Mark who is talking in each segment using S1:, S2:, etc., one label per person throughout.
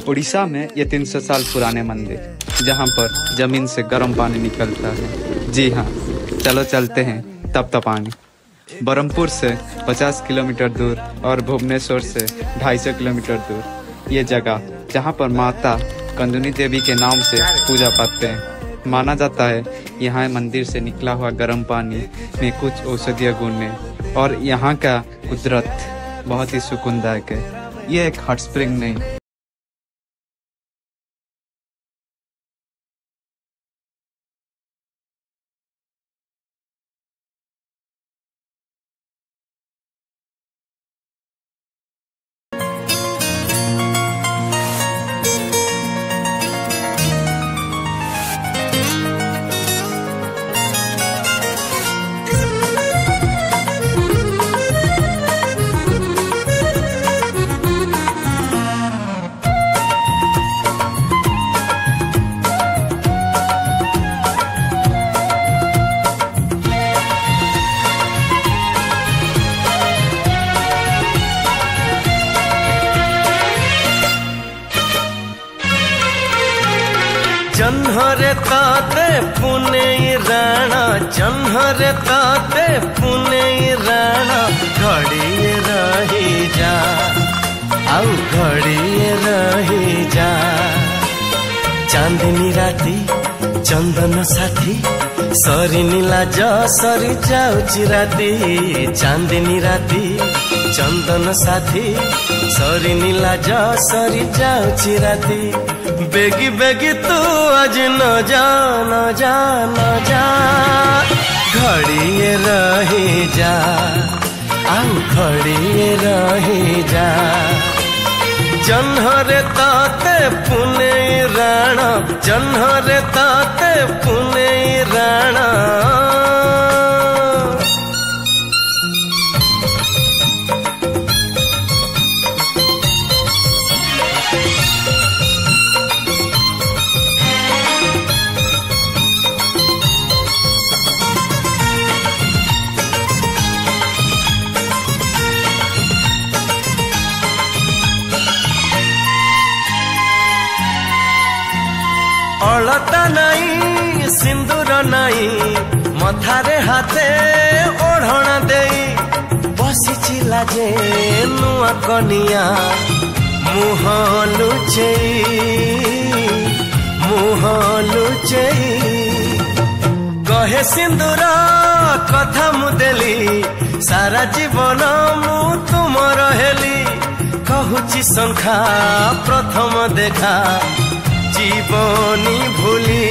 S1: उड़ीसा में ये 300 साल पुराने मंदिर, जहाँ पर जमीन से गर्म पानी निकलता है। जी हाँ, चलो चलते हैं तप्तपानी। बरहमपुर से 50 किलोमीटर दूर और भुवनेश्वर से 250 किलोमीटर दूर ये जगह, जहाँ पर माता कंदुनी देवी के नाम से पूजा पाते हैं। माना जाता है यहाँ मंदिर से निकला हुआ गर्म पानी में कुछ औषधीय गुण हैं और यहाँ का कुदरत बहुत ही सुकूनदायक है। ये एक हॉट स्प्रिंग नहीं,
S2: जन्हरे ताते पुने राणा, जन्हरे ताते पुने राणा, घड़िए रही जा आउ घड़िए रही जा। चांदनी राती चंदन साथी सरी नीला जा सरी जाउची राती। चांदनी राती चंदन साथी सरी नीला जा सरी जाउची राती। बेगी बेगी तू आज न जा न जा न जा, घड़िए रही जा आउ घड़िए रही जा। जन्हरे ताते पुने राणा, जन्हरे ताते पुने राणा। अलता नाई सिंदूर नाई मथारे हाथे ओढ़ना देई बसी लाजे नुआ कनिया मुह लुचेई। कहे सिंदूर कथा मुदेली सारा जीवन मु तुमर हेली। कहूची संखा प्रथम देखा जीवनी भूली,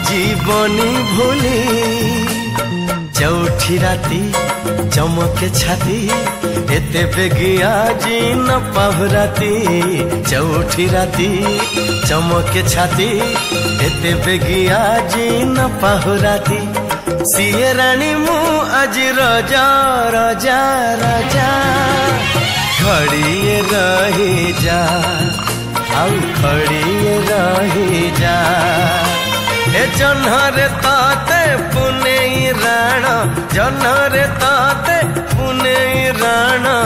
S2: जीवनी भूली। चौठी राती चमके छाती एते बेगिया जी न पाहुराती। चौठी राती चमके छाती एते बेगिया जी न पाहुराती। सिए रानी मु आज रजा रजा रजा, घड़िए रही जा आउ खड़िए रही जा। ए जन्हरे ताते पुने राणा, जन्हरे ताते पुने राणा।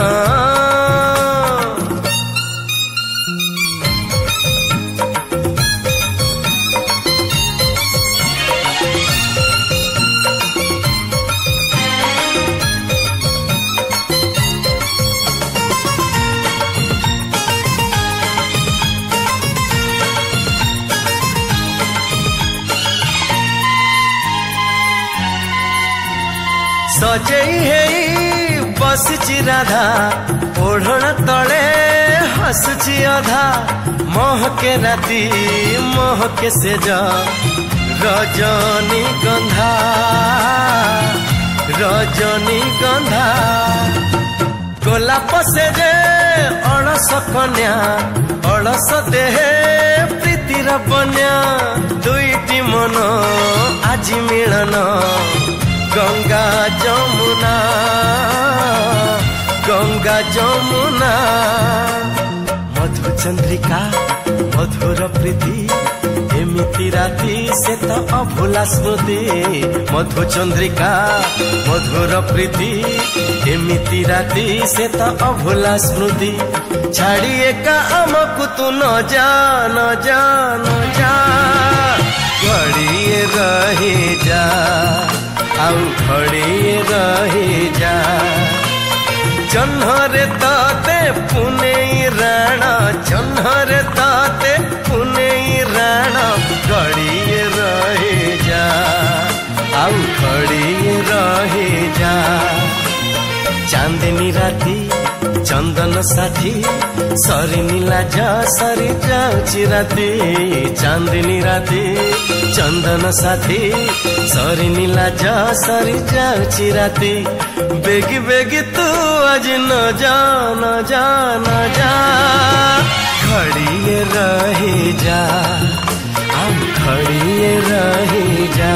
S2: सजेई है बसची राधा ओढ़ना तले हसुची अधा। महके राती महके से जा रजनी गंधा, रजनी गंधा। गोलाप से जे अड़स कन्या अड़स देहे प्रीतिर बन्या। दुईटी मन आज मिलन गंगा जमुना, गंगा जमुना। मधु चंद्रिका मधुर प्रीति एमिति राति से तो अभुला स्मृति मधु चंद्रिका मधुर प्रीति एमिति राति से तो अभुला स्मृति छाड़ी एका आमको तू न जा न जा न जा घड़िए रही जा आउ घड़िए रही जा जन्हरे ताते पुने राणा जन्हरे ताते पुने राणा घड़िए रही जा आउ घड़िए रही जा चांदनी राती चंदन साथी सरी नीला जा सरी जाऊची राती चांदनी राती चंदन साथी सरी नीला जा सरी जाऊची राती बेगी बेगी तू आज न जा न जा न जा खड़िए रही जा हम खड़िए रही जा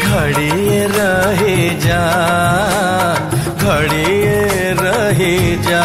S2: खड़िए रही जा खड़िए रही जा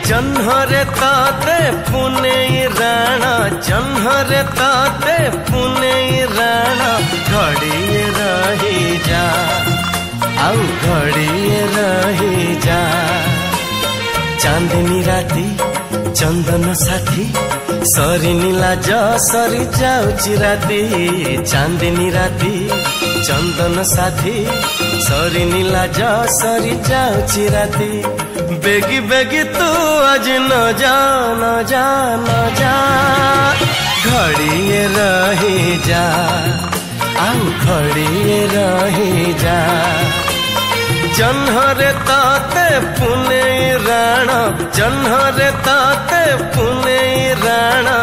S2: जन्हरे ताते पुने राणा जन्हरे ताते पुने राणा घड़िए रही जा आउ घड़िए रही जा चांदनी राती चंदन साथी सरी नीला जा सरी जाऊची राती चांदनी राती चंदन साथी सरी नीला जा सरी जाऊची राती बेगी बेगी तू आज न जा न जा न जा घड़िए रही जा आउ घड़िए रही जा जन्हरे ताते पुने राणा जन्हरे ताते पुने राणा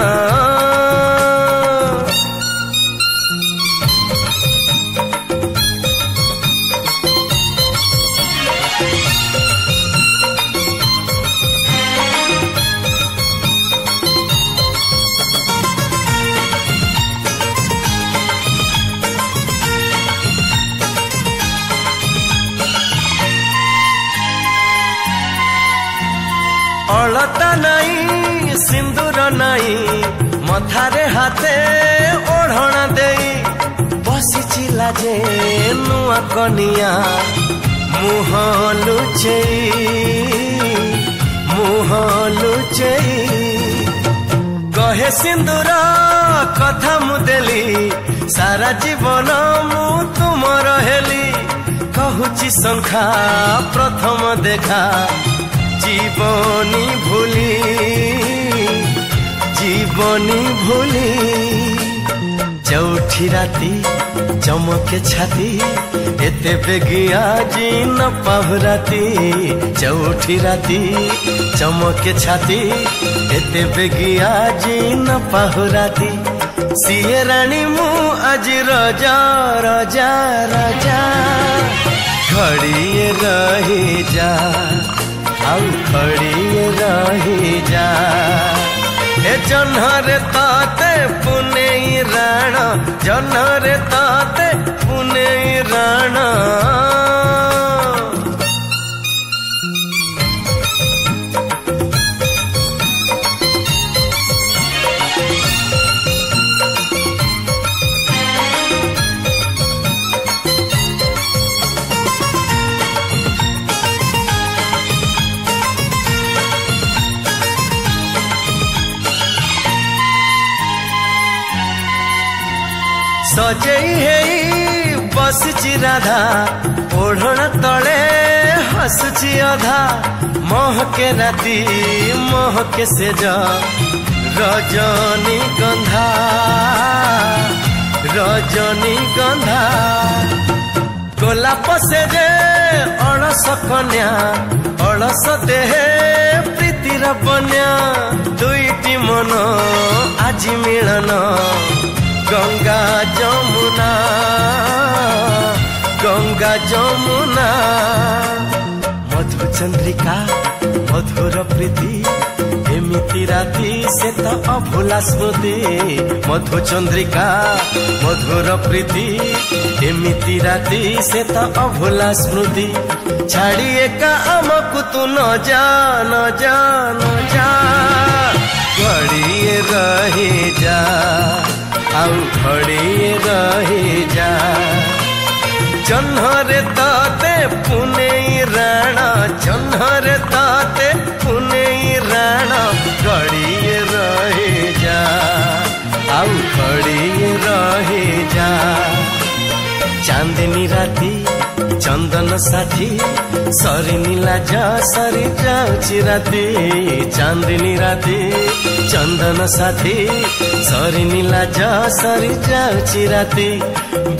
S2: अलता नाई सिंदूर नाई मथारे हाथे ओढ़ना देई बसी लाजे नुआ कनिया मुह लुचेई कहे सिंदूर कथा मुदेली सारा जीवन मु तुमर हेली कहूची संखा प्रथम देखा जीवनी भूली चौठी राती चमके छाती एते बेगिया जी न पाहुराती चौठी राती चमके छाती एते बेगिया जी न पाहुराती सिए रानी मु आज रजा रजा रजा घड़िए रही जा आउ खड़िए रही जा ए जन्हरे ताते पुने राणा जन्हरे ताते पुने राणा सजई है बसिची राधा ओढ़ना तले हसुची अधा महके राती महके सेज रजनी गंधा रजनी गंधा गोलाप सेजे अलस कन्या अलस देहे प्रीतिर बन्या दुईटी मन आज मिलन गंगा जमुना गंगा जमुना मधु चंद्रिका मधुर प्रीति एमिति राति से तो अभुला स्मृति मधु चंद्रिका मधुर प्रीति एमिति राति से तो अभुला स्मृति छाड़ी एका आमकु तू न जा न जा न जा घड़िए रही जा आउ घड़िए रही जा जन्हरे ताते पुने राणा जन्हरे ताते पुने राणा घड़िए रही जा आउ घड़िए रही जा चांदनी राती चंदन साथी सरी नीला जा सरी जाऊची राती चांदनी राती चंदन साथी सरी नीला जा सरी जाऊची राती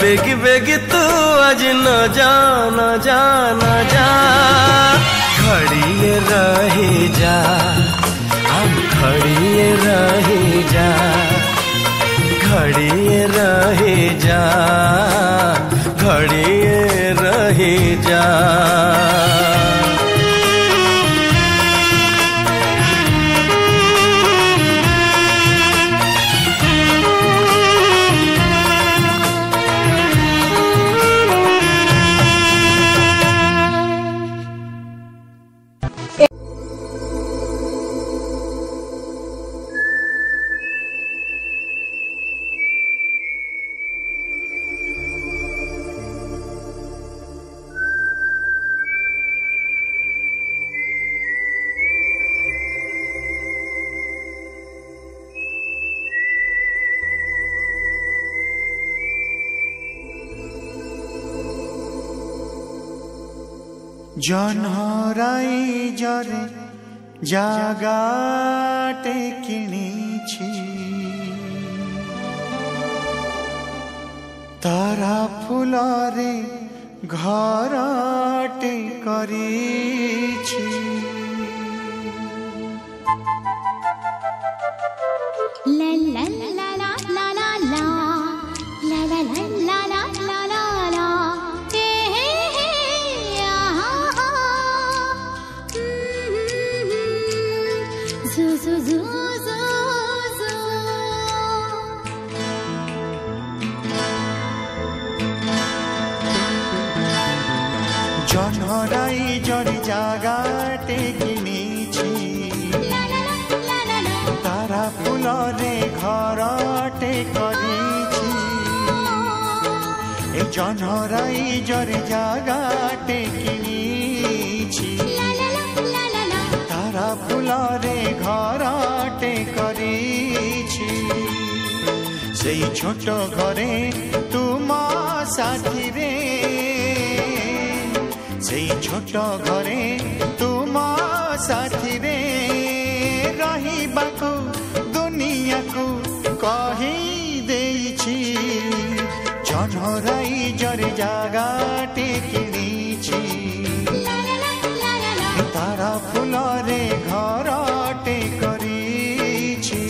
S2: बेगी बेगी तू आज न जा न जा न जा घड़िए रही जा अब घड़िए रही जा घड़िए रही जा घड़िए रही जा
S3: जन्हराई जरे जागाटे किणीछि तारा फुलरे घरटे करिछि
S4: ला ला ला ला ला ला ला ला ला ला ला ला ला ला हे हे हे आहा जू जू जू जू जू
S3: जन्हराई जरे जागाटे किणीछि तारा फुलरे घरटे करिछि ए जन्हराई जरे जागाटे किणीछि तारा फुलरे घरटे करिछि सेई छोट घरे तुम साथी रे सेई छोट घरे तुम साथी रे रहिबाकु दुनिया को कही देछि जन्हराई जरे जागाटे किणीछि तारा फुलरे घरटे करिछि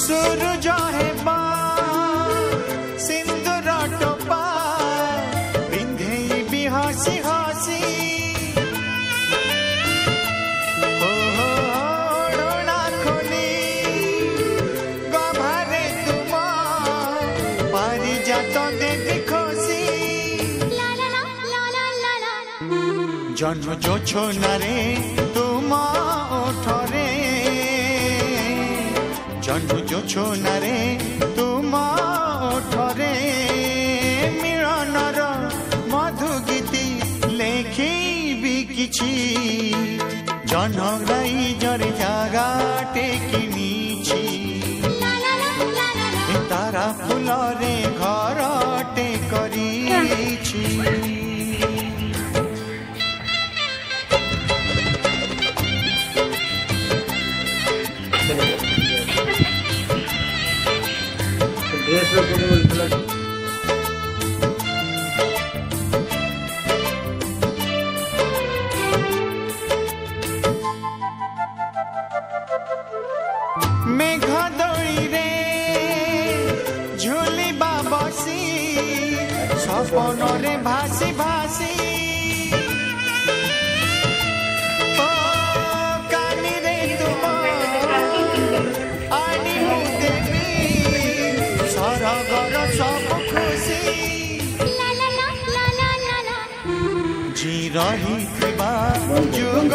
S3: सूरज है बा सिंदूर टोपा पिंधे भी हसी हसी हो डोना खोली गभारे तुम परिजात देखी खुशी जन्म जो छोनारे तुम ओठरे बंधु जो छोनारे तुम ओठरे मिलनर मधु गीति लेखिबी किछि जनगाई जरे जागा टेकिनीछि तारा फुलरे घरटे करिछि मेघ दई रे झुलिबा बसी सपन रे भासी भासी ओ कानी रे तुम आनी मु देवी सरगर सब खुशी जी रही जुग